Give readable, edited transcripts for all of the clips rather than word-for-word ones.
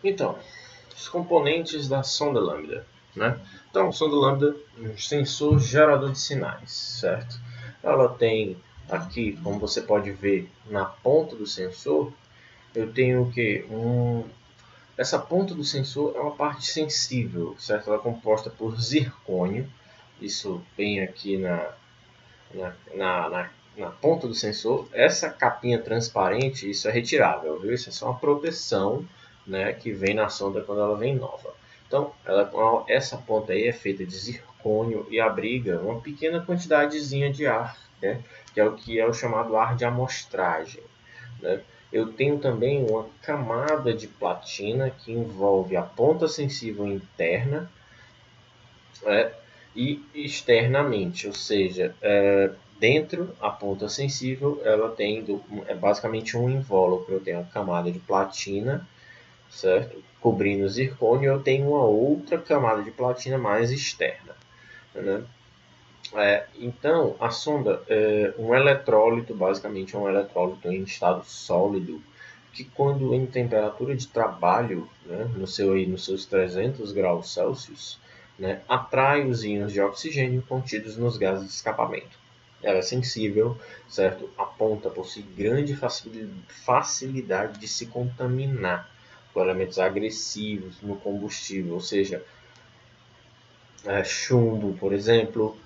Então, os componentes da sonda lambda, né? Então, sonda lambda é um sensor gerador de sinais, certo? Ela tem aqui, como você pode ver na ponta do sensor, eu tenho o que? Essa ponta do sensor é uma parte sensível, certo? Ela é composta por zircônio, isso bem aqui na, na, na, na ponta do sensor. Essa capinha transparente, isso é retirável, viu? Isso é só uma proteção, né, que vem na sonda quando ela vem nova. Então, essa ponta aí é feita de zircônio e abriga uma pequena quantidadezinha de ar, né, que é o chamado ar de amostragem, né? Eu tenho também uma camada de platina que envolve a ponta sensível interna, né, e externamente, ou seja, dentro a ponta sensível ela tem basicamente um invólucro. Eu tenho uma camada de platina, certo? Cobrindo o zircônio, eu tenho uma outra camada de platina mais externa, né? Então, a sonda é um eletrólito, basicamente é um eletrólito em estado sólido, que quando em temperatura de trabalho, né, nos seus 300 graus Celsius, né, atrai os íons de oxigênio contidos nos gases de escapamento. Ela é sensível, certo? A ponta possui grande facilidade de se contaminar com elementos agressivos no combustível, ou seja, chumbo, por exemplo,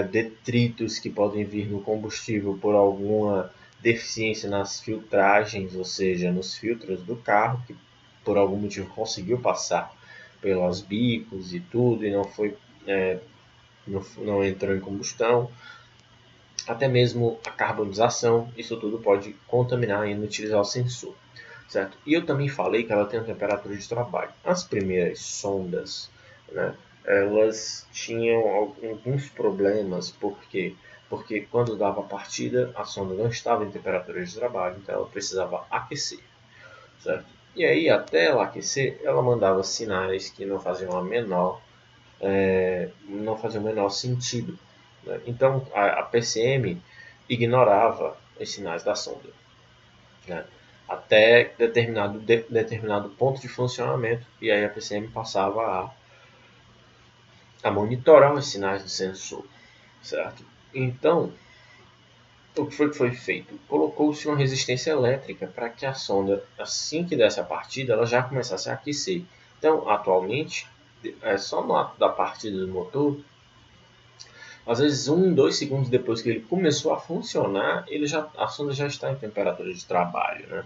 detritos que podem vir no combustível por alguma deficiência nas filtragens, ou seja, nos filtros do carro, que por algum motivo conseguiu passar pelos bicos e tudo e não entrou em combustão. Até mesmo a carbonização, isso tudo pode contaminar e inutilizar o sensor, certo? E eu também falei que ela tem uma temperatura de trabalho. As primeiras sondas, né, elas tinham alguns problemas, porque quando dava a partida, a sonda não estava em temperatura de trabalho, então ela precisava aquecer, certo? E aí, até ela aquecer, ela mandava sinais que não faziam o menor sentido, né? Então, a PCM ignorava os sinais da sonda, né, até determinado ponto de funcionamento, e aí a PCM passava a monitorar os sinais do sensor, certo? Então, o que foi feito? Colocou-se uma resistência elétrica para que a sonda, assim que desse a partida, ela já começasse a aquecer. Então, atualmente, só no ato da partida do motor, às vezes 2 segundos depois que ele começou a funcionar, a sonda já está em temperatura de trabalho, né?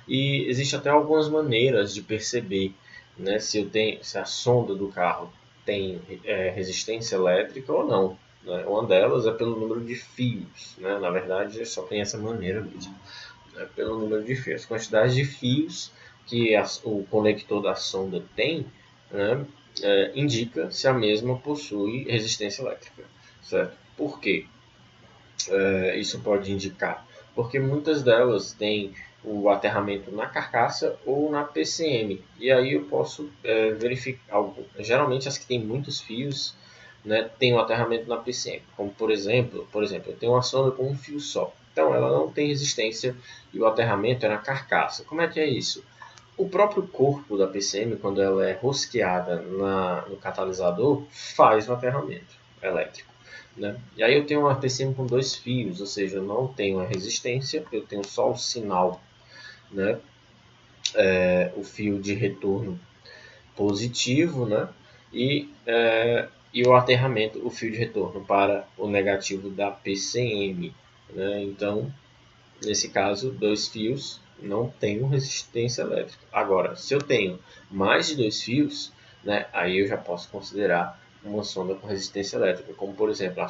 E existe até algumas maneiras de perceber, né, se a sonda do carro tem resistência elétrica ou não, né? Uma delas é pelo número de fios, né? Na verdade, só tem essa maneira mesmo, né? Pelo número de fios. As quantidades de fios que o conector da sonda tem, né, indica se a mesma possui resistência elétrica, certo? Por quê? Isso pode indicar? Porque muitas delas têm o aterramento na carcaça ou na PCM. E aí eu posso verificar. Geralmente as que têm muitos fios, né, tem o aterramento na PCM. Como por exemplo, eu tenho uma sonda com um fio só. Então ela não tem resistência e o aterramento é na carcaça. Como é que é isso? O próprio corpo da PCM, quando ela é rosqueada no catalisador, faz o aterramento elétrico, né? E aí eu tenho uma PCM com 2 fios, ou seja, eu não tenho a resistência, eu tenho só o sinal, né? O fio de retorno positivo, né? E o aterramento, o fio de retorno para o negativo da PCM, né? Então, nesse caso, 2 fios não tenho resistência elétrica. Agora, se eu tenho mais de 2 fios, né, aí eu já posso considerar uma sonda com resistência elétrica, como por exemplo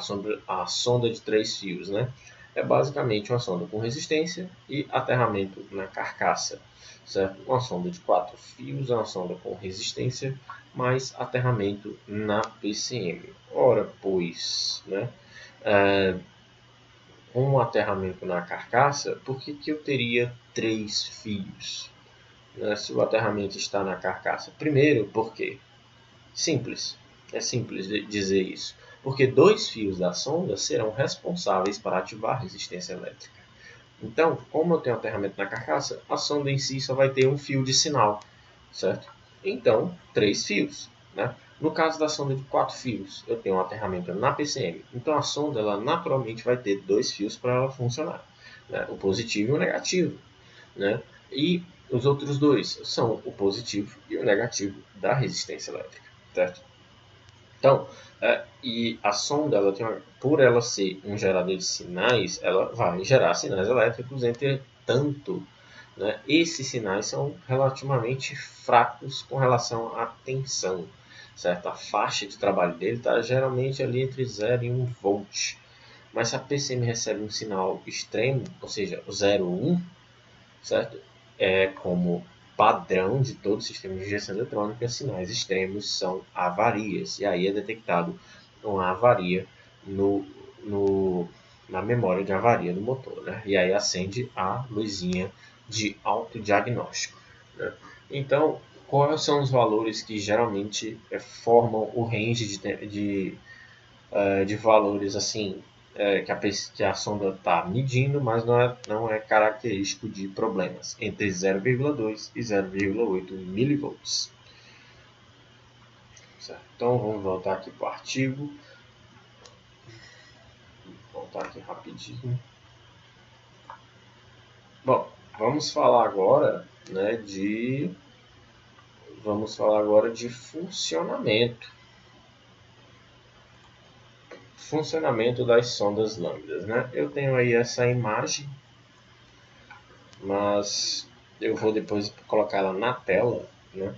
a sonda de 3 fios, né? É basicamente uma sonda com resistência e aterramento na carcaça, certo? Uma sonda de 4 fios é uma sonda com resistência mais aterramento na PCM. Ora, pois, né? Com um aterramento na carcaça, por que eu teria 3 fios, né, se o aterramento está na carcaça? Primeiro, porque simples, é simples dizer isso, porque 2 fios da sonda serão responsáveis para ativar a resistência elétrica. Então, como eu tenho aterramento na carcaça, a sonda em si só vai ter um fio de sinal, certo? Então, 3 fios, né? No caso da sonda de 4 fios, eu tenho um aterramento na PCM. Então, a sonda ela naturalmente vai ter 2 fios para ela funcionar, né? O positivo e o negativo, né? E os outros dois são o positivo e o negativo da resistência elétrica, certo? Então, e a sonda, ela tem por ela ser um gerador de sinais, ela vai gerar sinais elétricos, entretanto, né, esses sinais são relativamente fracos com relação à tensão, certo? A faixa de trabalho dele está geralmente ali entre 0 e 1 volt. Mas se a PCM recebe um sinal extremo, ou seja, o 0 ou 1, certo? É como padrão de todo o sistema de gestão eletrônica, sinais extremos são avarias. E aí é detectado uma avaria no, no, na memória de avaria do motor, né? E aí acende a luzinha de autodiagnóstico, né? Então, quais são os valores que geralmente formam o range de valores assim que a sonda está medindo, mas não é característico de problemas, entre 0,2 e 0,8 milivolts. Certo? Então vamos voltar aqui para o artigo. Vou voltar aqui rapidinho. Bom, vamos falar agora, né, de funcionamento. Funcionamento das sondas lambdas, né? Eu tenho aí essa imagem, mas eu vou depois colocar ela na tela, né?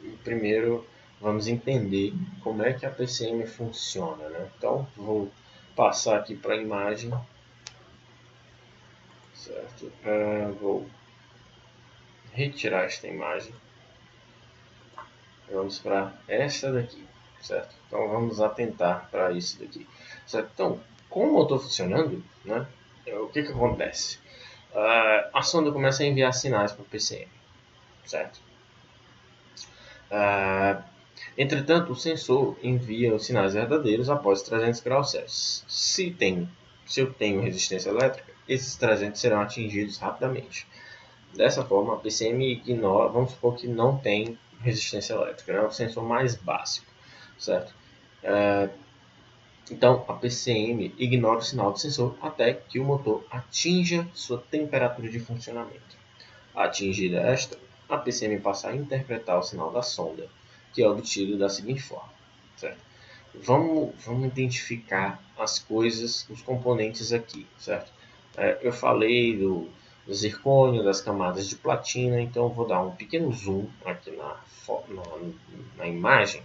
E primeiro vamos entender como é que a PCM funciona, né? Então vou passar aqui para a imagem, certo? Vou retirar esta imagem. Vamos para esta daqui, certo? Então vamos atentar para isso daqui, certo? Então, com o motor funcionando, né? O que acontece? A sonda começa a enviar sinais para o PCM, certo? Entretanto, o sensor envia os sinais verdadeiros após 300 graus Celsius. Se eu tenho resistência elétrica, esses 300 serão atingidos rapidamente. Dessa forma, a PCM ignora, vamos supor que não tem resistência elétrica, é o sensor mais básico, certo? Então, a PCM ignora o sinal do sensor até que o motor atinja sua temperatura de funcionamento. Atingida esta, a PCM passa a interpretar o sinal da sonda, que é obtido da seguinte forma, certo? Vamos identificar as coisas, os componentes aqui, certo? Eu falei do zircônio, das camadas de platina, então eu vou dar um pequeno zoom aqui na imagem,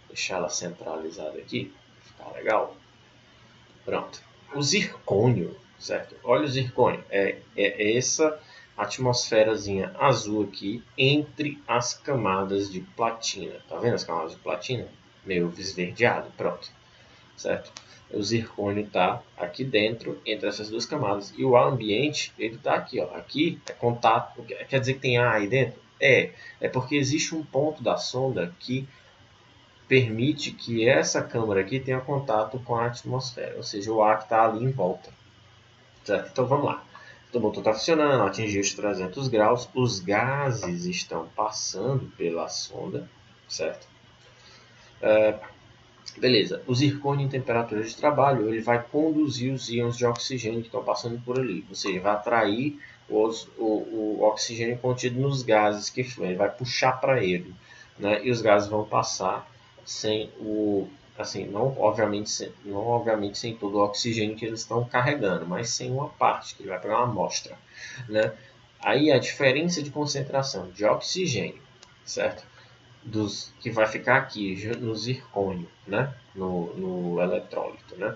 deixar ela centralizada aqui, ficar legal. Pronto. O zircônio, certo? Olha o zircônio, é essa atmosferazinha azul aqui entre as camadas de platina. Tá vendo as camadas de platina? Meio esverdeado, pronto, certo? O zircônio está aqui dentro, entre essas duas camadas, e o ar ambiente, ele está aqui, ó. Aqui é contato, quer dizer que tem ar aí dentro? É porque existe um ponto da sonda que permite que essa câmara aqui tenha contato com a atmosfera, ou seja, o ar que está ali em volta, certo? Então vamos lá. O motor está funcionando, atingiu os 300 graus, os gases estão passando pela sonda, certo? Beleza, o zircônio em temperatura de trabalho ele vai conduzir os íons de oxigênio que estão passando por ali, ou seja, vai atrair o oxigênio contido nos gases que fluem, ele vai puxar para ele, né? E os gases vão passar sem assim, não obviamente sem todo o oxigênio que eles estão carregando, mas sem uma parte que ele vai pegar uma amostra, né? Aí a diferença de concentração de oxigênio, certo? Que vai ficar aqui no zircônio, né? no eletrólito, né?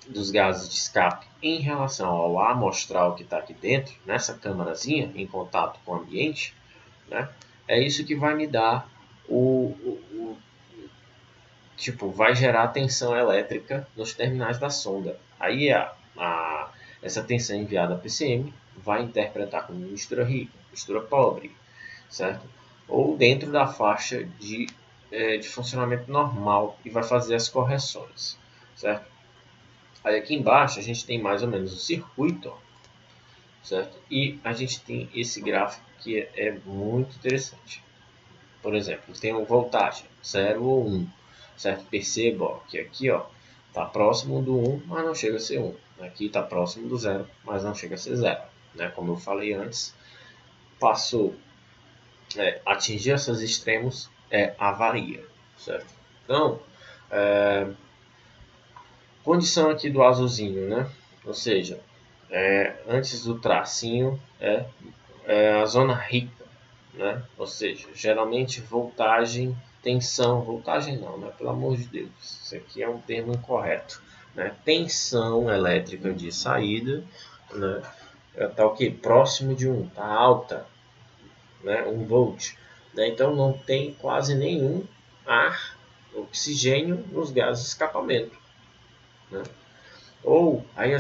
Dos gases de escape em relação ao ar amostral que está aqui dentro, nessa câmarazinha, em contato com o ambiente, né? É isso que vai me dar tipo, vai gerar tensão elétrica nos terminais da sonda. Aí essa tensão enviada à PCM vai interpretar como mistura rica, mistura pobre, certo? Ou dentro da faixa de funcionamento normal e vai fazer as correções, certo? Aí aqui embaixo a gente tem mais ou menos o circuito, ó, certo? E a gente tem esse gráfico que é muito interessante. Por exemplo, tem uma voltagem 0 ou 1, certo? Perceba ó, que aqui está próximo do 1, mas não chega a ser 1. Aqui está próximo do 0, mas não chega a ser 0. Né? Como eu falei antes, passou atingir esses extremos avaria, certo? Então, condição aqui do azulzinho, né? Ou seja, antes do tracinho a zona rica, né? Ou seja, geralmente voltagem, tensão, voltagem não, né? Pelo amor de Deus, isso aqui é um termo incorreto, né? Tensão elétrica de saída, né? Está o que? Próximo de 1, está alta, né? 1 volt, né? Então não tem quase nenhum ar, oxigênio nos gases de escapamento, né? Ou aí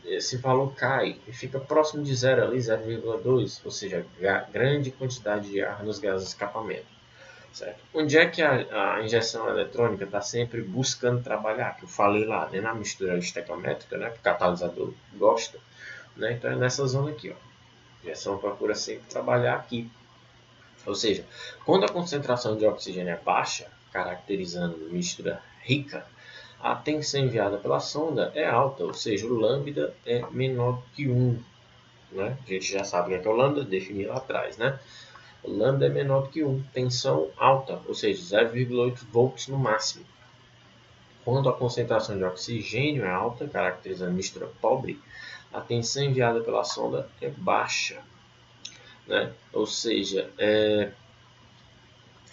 esse valor cai e fica próximo de zero ali, 0,2, ou seja, grande quantidade de ar nos gases de escapamento. Certo? Onde é que a injeção eletrônica está sempre buscando trabalhar? Que eu falei lá, né, na mistura estequiométrica, né, que o catalisador gosta. Né, então é nessa zona aqui. Ó. A injeção procura sempre trabalhar aqui. Ou seja, quando a concentração de oxigênio é baixa, caracterizando mistura rica, a tensão enviada pela sonda é alta, ou seja, o lambda é menor que 1. Né? A gente já sabe o que é o lambda, defini lá atrás. Né? O lambda é menor que 1, tensão alta, ou seja, 0,8 volts no máximo. Quando a concentração de oxigênio é alta, caracterizando mistura pobre, a tensão enviada pela sonda é baixa. Né? Ou seja,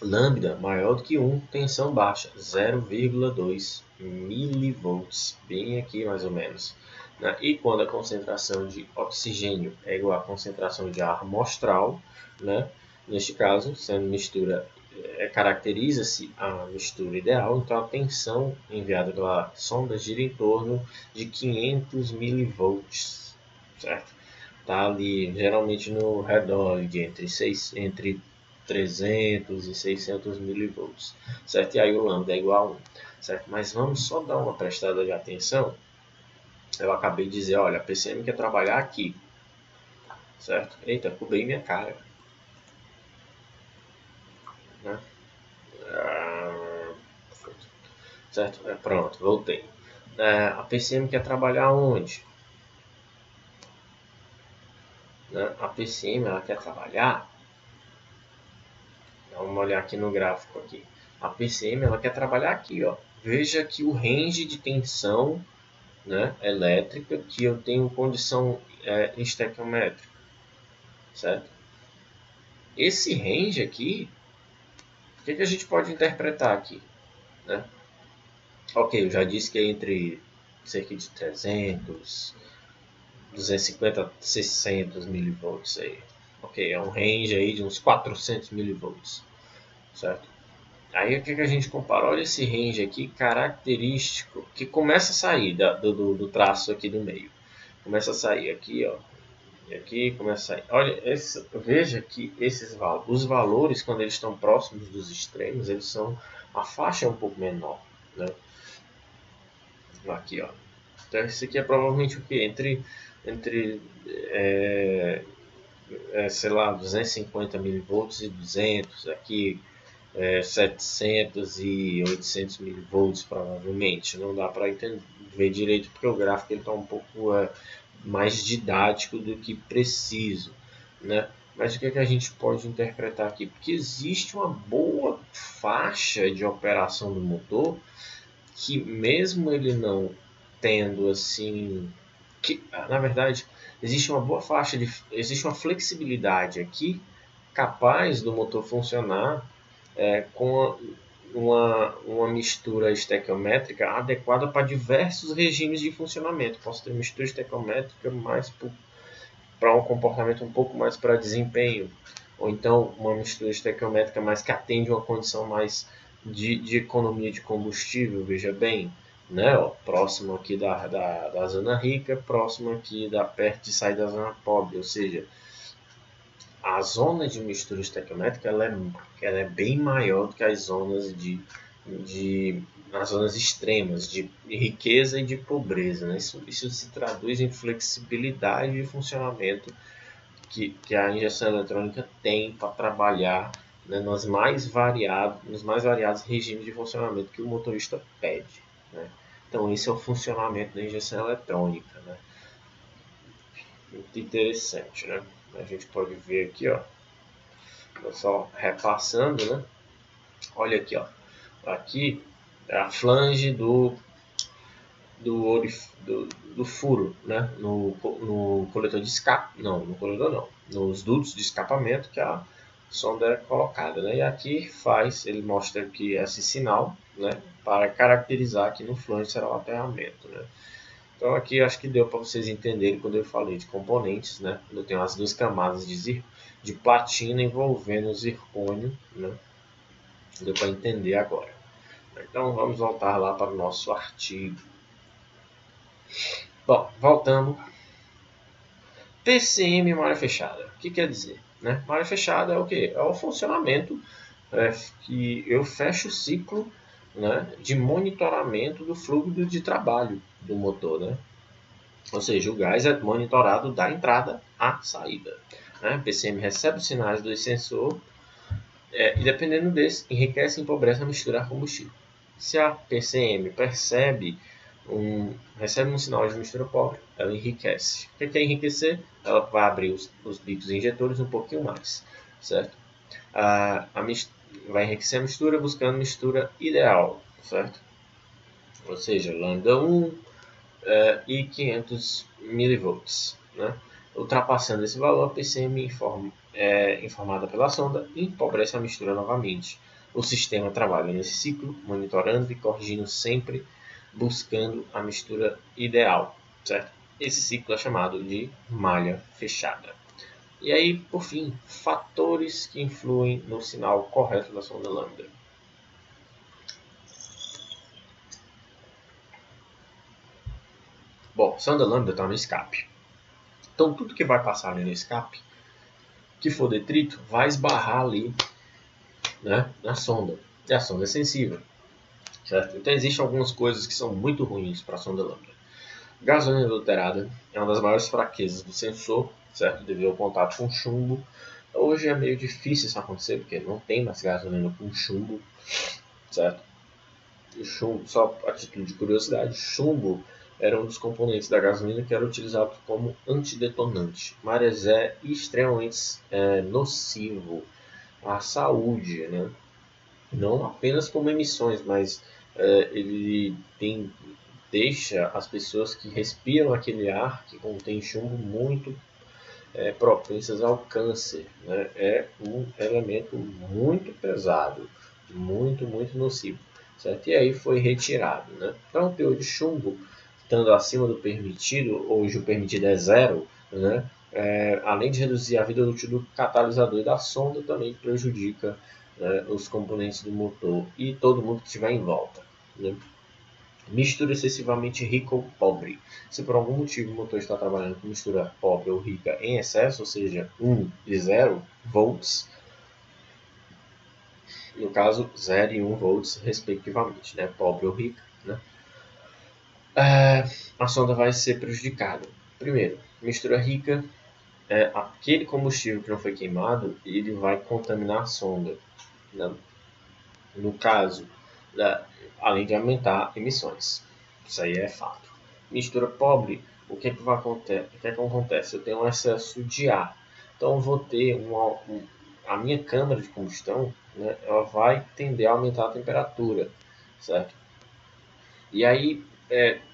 lambda maior do que 1, tensão baixa, 0,2 milivolts, bem aqui mais ou menos. Né? E quando a concentração de oxigênio é igual à concentração de ar amostral, né? Neste caso, sendo mistura, caracteriza-se a mistura ideal, então a tensão enviada pela sonda gira em torno de 500 milivolts, certo? Está ali geralmente no redor de entre 300 e 600 milivolts, certo? E aí o lambda é igual a 1, certo? Mas vamos só dar uma prestada de atenção. Eu acabei de dizer, olha, a PCM quer trabalhar aqui, certo? Eita, cobri minha cara. Né? Certo? Pronto, voltei. A PCM quer trabalhar onde? Né? A PCM ela quer trabalhar. Vamos olhar aqui no gráfico aqui. A PCM ela quer trabalhar aqui, ó. Veja que o range de tensão, né, elétrica que eu tenho condição estequiométrica, certo? Esse range aqui, o que a gente pode interpretar aqui, né? Ok, eu já disse que é entre cerca de 300, 250 600 milivolts aí. Ok, é um range aí de uns 400 milivolts, certo? Aí o que a gente compara? Olha esse range aqui característico que começa a sair do traço aqui do meio. Começa a sair aqui, ó. E aqui começa a sair. Olha, veja que os valores, quando eles estão próximos dos extremos, a faixa é um pouco menor. Né? Aqui, ó. Então esse aqui é provavelmente o que? Entre sei lá, 250 milivolts e 200. Aqui 700 e 800 milivolts provavelmente. Não dá para ver direito porque o gráfico está um pouco mais didático do que preciso, né? Mas o que a gente pode interpretar aqui? Porque existe uma boa faixa de operação do motor que mesmo ele não tendo assim, que na verdade existe uma boa faixa existe uma flexibilidade aqui capaz do motor funcionar com uma mistura estequiométrica adequada para diversos regimes de funcionamento. Posso ter mistura estequiométrica mais para um comportamento um pouco mais para desempenho, ou então uma mistura estequiométrica mais que atende uma condição mais de economia de combustível, veja bem, né? Ó, próximo aqui da zona rica, próximo aqui perto de sair da zona pobre, ou seja, a zona de mistura estequiométrica ela é bem maior do que as zonas de nas zonas extremas de riqueza e de pobreza. Né? Isso se traduz em flexibilidade de funcionamento que a injeção eletrônica tem para trabalhar, né, nos mais variados regimes de funcionamento que o motorista pede. Né? Então, esse é o funcionamento da injeção eletrônica. Né? Muito interessante. Né? A gente pode ver aqui, ó, só repassando, né? Olha aqui, ó. Aqui é a flange do furo, né? No coletor de escape, não, no coletor não, nos dutos de escapamento que a sonda é colocada, né? E aqui ele mostra que esse sinal, né? Para caracterizar que no flange será o aterramento, né? Então aqui acho que deu para vocês entenderem quando eu falei de componentes, né? Eu tenho as duas camadas de platina envolvendo o zircônio, né? Deu para entender agora. Então vamos voltar lá para o nosso artigo. Bom, voltando. PCM malha fechada. O que quer dizer? Né? Malha fechada é o quê? É o funcionamento que eu fecho o ciclo, né, de monitoramento do fluxo de trabalho do motor. Né? Ou seja, o gás é monitorado da entrada à saída. Né? PCM recebe os sinais do sensor e, dependendo desse, enriquece e empobrece a mistura a combustível. Se a PCM recebe um sinal de mistura pobre, ela enriquece. O que é enriquecer? Ela vai abrir os bicos injetores um pouquinho mais, certo? Vai enriquecer a mistura buscando mistura ideal, certo? Ou seja, lambda 1 e 500 mV, né? Ultrapassando esse valor, a PCM informada pela sonda empobrece a mistura novamente. O sistema trabalha nesse ciclo, monitorando e corrigindo sempre, buscando a mistura ideal, certo? Esse ciclo é chamado de malha fechada. E aí, por fim, fatores que influem no sinal correto da sonda lambda. Bom, a sonda lambda está no escape. Então, tudo que vai passar ali no escape, que for detrito, vai esbarrar ali, né, na sonda. E a sonda é sensível, certo? Então, existem algumas coisas que são muito ruins para a sonda lambda. Gasolina adulterada é uma das maiores fraquezas do sensor, certo? Devido ao contato com chumbo. Hoje é meio difícil isso acontecer, porque não tem mais gasolina com chumbo, certo? O chumbo, só a título de curiosidade, chumbo era um dos componentes da gasolina que era utilizado como antidetonante, mas é extremamente nocivo à saúde, né? Não apenas como emissões, mas ele deixa as pessoas que respiram aquele ar que contém chumbo muito propensas ao câncer. Né? É um elemento muito pesado, muito nocivo. Certo? E aí foi retirado. Né? Então, o teor de chumbo, estando acima do permitido, hoje o permitido é zero, né? Além de reduzir a vida útil do catalisador e da sonda, também prejudica, né, os componentes do motor e todo mundo que estiver em volta. Né? Mistura excessivamente rica ou pobre. Se por algum motivo o motor está trabalhando com mistura pobre ou rica em excesso, ou seja, 1 e 0 volts, no caso 0 e 1 volts respectivamente, né? Pobre ou rica, né? A sonda vai ser prejudicada. Primeiro, mistura rica, aquele combustível que não foi queimado, ele vai contaminar a sonda. Né? No caso, além de aumentar emissões. Isso aí é fato. Mistura pobre, o que é que vai acontecer? O que é que acontece? Eu tenho um excesso de ar. Então eu vou ter a minha câmara de combustão, né, ela vai tender a aumentar a temperatura, certo? E aí,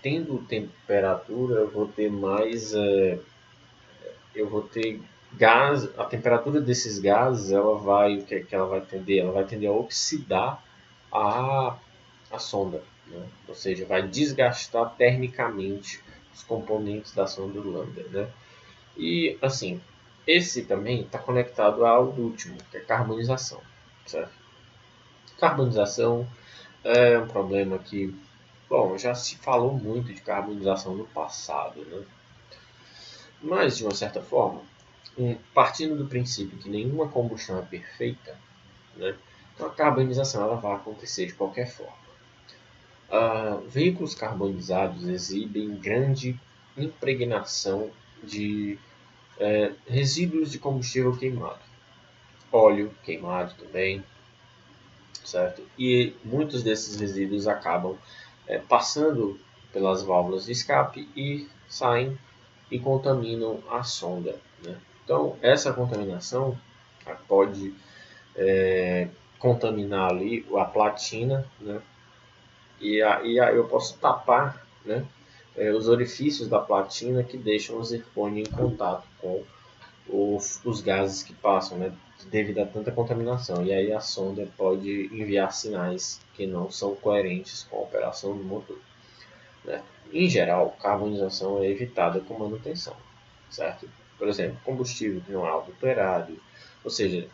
tendo temperatura, eu vou ter mais, eu vou ter gás, a temperatura desses gases, o que ela vai tender? Ela vai tender a oxidar a a sonda, né? Ou seja, vai desgastar termicamente os componentes da sonda do lambda. Né? E assim, esse também está conectado ao último, que é carbonização. Certo? Carbonização é um problema que, bom, já se falou muito de carbonização no passado, né? Mas de uma certa forma, partindo do princípio que nenhuma combustão é perfeita, né? Então a carbonização ela vai acontecer de qualquer forma. Veículos carbonizados exibem grande impregnação de resíduos de combustível queimado, óleo queimado também, certo? E muitos desses resíduos acabam passando pelas válvulas de escape e saem e contaminam a sonda, né? Então essa contaminação pode contaminar ali a platina, né? E aí eu posso tapar, né, os orifícios da platina que deixam o zircônio em contato com os gases que passam, né, devido a tanta contaminação. E aí a sonda pode enviar sinais que não são coerentes com a operação do motor, né? Em geral, carbonização é evitada com manutenção, certo? Por exemplo, combustível que não é adulterado, ou seja,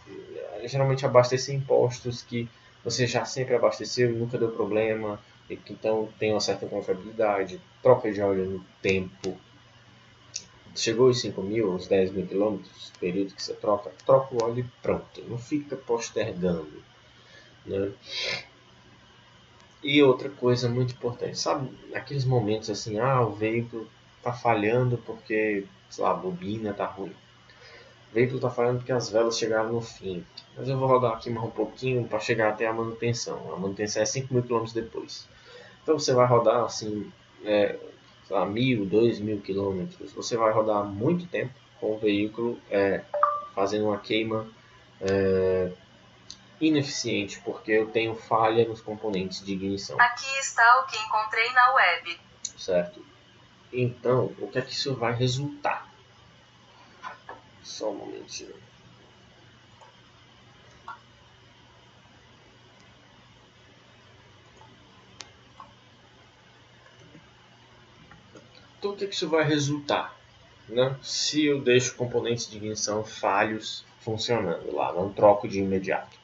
geralmente abastecer em postos que você já sempre abasteceu e nunca deu problema, e que então tem uma certa confiabilidade, troca de óleo no tempo. Chegou os 5.000, os 10.000 quilômetros, período que você troca o óleo e pronto, não fica postergando, né? E outra coisa muito importante, sabe, aqueles momentos assim, o veículo tá falhando porque, sei lá, a bobina tá ruim. O veículo tá falhando porque as velas chegaram no fim. Mas eu vou rodar aqui mais um pouquinho para chegar até a manutenção. A manutenção é 5.000 quilômetros depois. Então você vai rodar assim, sei lá, 1.000, 2.000 quilômetros. Você vai rodar muito tempo com o veículo fazendo uma queima ineficiente, porque eu tenho falha nos componentes de ignição. Aqui está o que encontrei na web. Certo? Então, o que é que isso vai resultar? Só um momentinho. Então, o que é que isso vai resultar, né? Se eu deixo componentes de ignição falhos funcionando lá, não troco de imediato,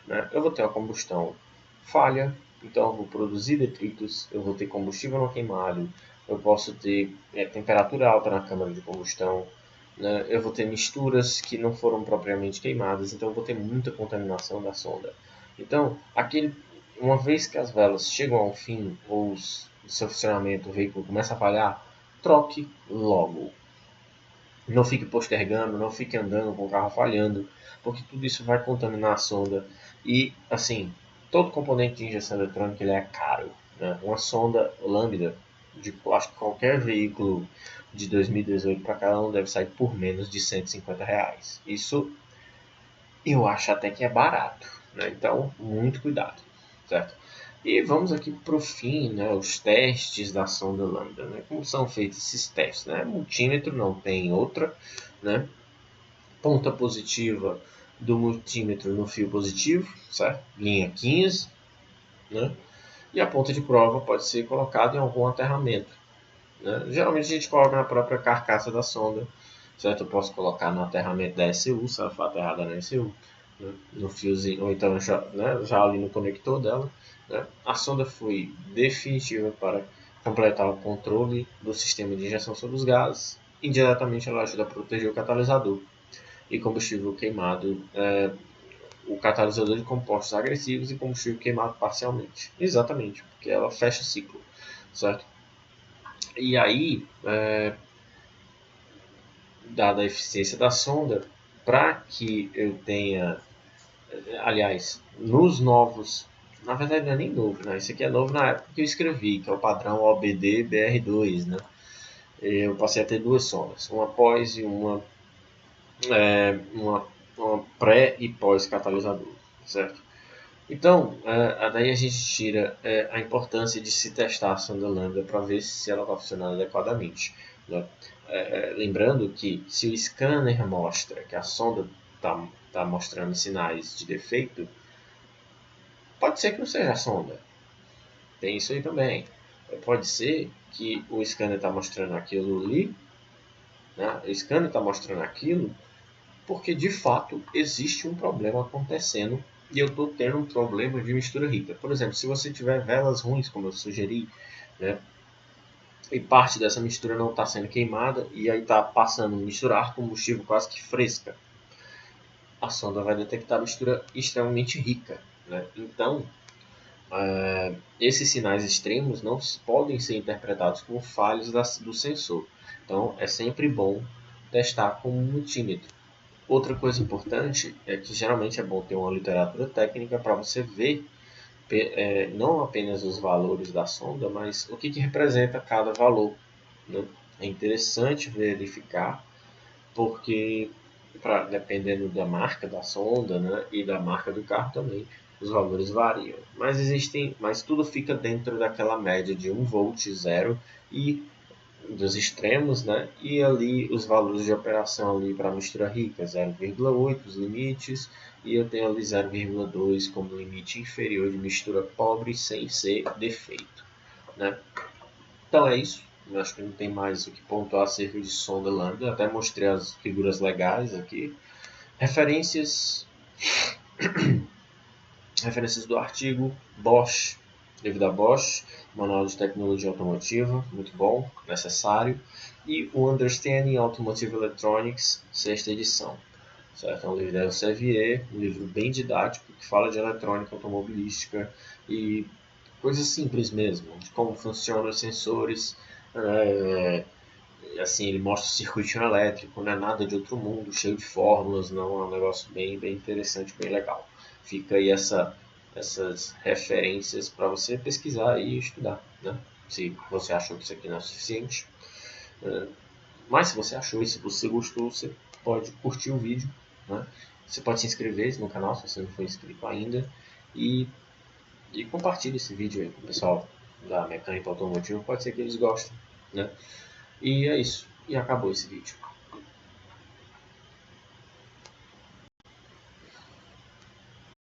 né? Eu vou ter uma combustão falha, então eu vou produzir detritos, eu vou ter combustível não queimado, eu posso ter temperatura alta na câmara de combustão, né? Eu vou ter misturas que não foram propriamente queimadas, então eu vou ter muita contaminação da sonda. Então, uma vez que as velas chegam ao fim ou o seu funcionamento, o veículo começa a falhar, troque logo. Não fique postergando, não fique andando com o carro falhando, porque tudo isso vai contaminar a sonda. E, assim, todo componente de injeção eletrônica ele é caro, né? Uma sonda lambda de acho que qualquer veículo de 2018 para cá não deve sair por menos de R$ 150. Isso eu acho até que é barato, né? Então, muito cuidado, certo? E vamos aqui para o fim, né, os testes da sonda lambda, né? Como são feitos esses testes, né? Multímetro não tem outra, né? Ponta positiva do multímetro no fio positivo, certo? Linha 15, né? E a ponta de prova pode ser colocada em algum aterramento, né? Geralmente a gente coloca na própria carcaça da sonda, certo? Eu posso colocar no aterramento da ECU, se ela for aterrada na ECU, né? No fiozinho, ou então já ali no conector dela, né? A sonda foi definitiva para completar o controle do sistema de injeção sobre os gases. Indiretamente ela ajuda a proteger o catalisador e combustível queimado, o catalisador de compostos agressivos e combustível queimado parcialmente. Exatamente, porque ela fecha o ciclo, certo? E aí, dada a eficiência da sonda, para que eu tenha, aliás, nos novos, na verdade não é nem novo, né? Isso aqui é novo na época que eu escrevi, que é o padrão OBD BR2, né? Eu passei a ter duas sondas, uma pós e uma pré e pós catalisador, certo? Então, daí a gente tira a importância de se testar a sonda lambda para ver se ela está funcionando adequadamente, né? Lembrando que se o scanner mostra que a sonda está mostrando sinais de defeito, pode ser que não seja a sonda. Tem isso aí também. Pode ser que o scanner está mostrando aquilo ali, né? O scanner está mostrando aquilo porque de fato existe um problema acontecendo e eu estou tendo um problema de mistura rica. Por exemplo, se você tiver velas ruins, como eu sugeri, né, e parte dessa mistura não está sendo queimada e aí está passando misturar combustível quase que fresca, a sonda vai detectar mistura extremamente rica, né? Então, esses sinais extremos não podem ser interpretados como falhas do sensor. Então, é sempre bom testar com um multímetro. Outra coisa importante é que geralmente é bom ter uma literatura técnica para você ver não apenas os valores da sonda, mas o que representa cada valor, né? É interessante verificar, porque dependendo da marca da sonda, né, e da marca do carro também, os valores variam. Mas tudo fica dentro daquela média de 1 volt, 0 e dos extremos, né? E ali os valores de operação ali para mistura rica, 0,8 os limites, e eu tenho ali 0,2 como limite inferior de mistura pobre sem ser defeito, né? Então é isso. Eu acho que não tem mais o que pontuar acerca de sonda lambda. Eu até mostrei as figuras legais aqui. Referências, referências do artigo Bosch, livro da Bosch, Manual de Tecnologia Automotiva, muito bom, necessário, e o Understanding Automotive Electronics, sexta edição. Certo? É um livro da Elsevier, um livro bem didático, que fala de eletrônica automobilística e coisas simples mesmo, de como funcionam os sensores. Assim, ele mostra o circuito elétrico, não é nada de outro mundo, cheio de fórmulas, não, é um negócio bem interessante, bem legal. Fica aí essas referências para você pesquisar e estudar, né? Se você achou que isso aqui não é suficiente. Mas se você achou e se você gostou, você pode curtir o vídeo, né? Você pode se inscrever no canal se você não for inscrito ainda e compartilhe esse vídeo aí com o pessoal da mecânica automotiva, pode ser que eles gostem, né? E é isso. E acabou esse vídeo.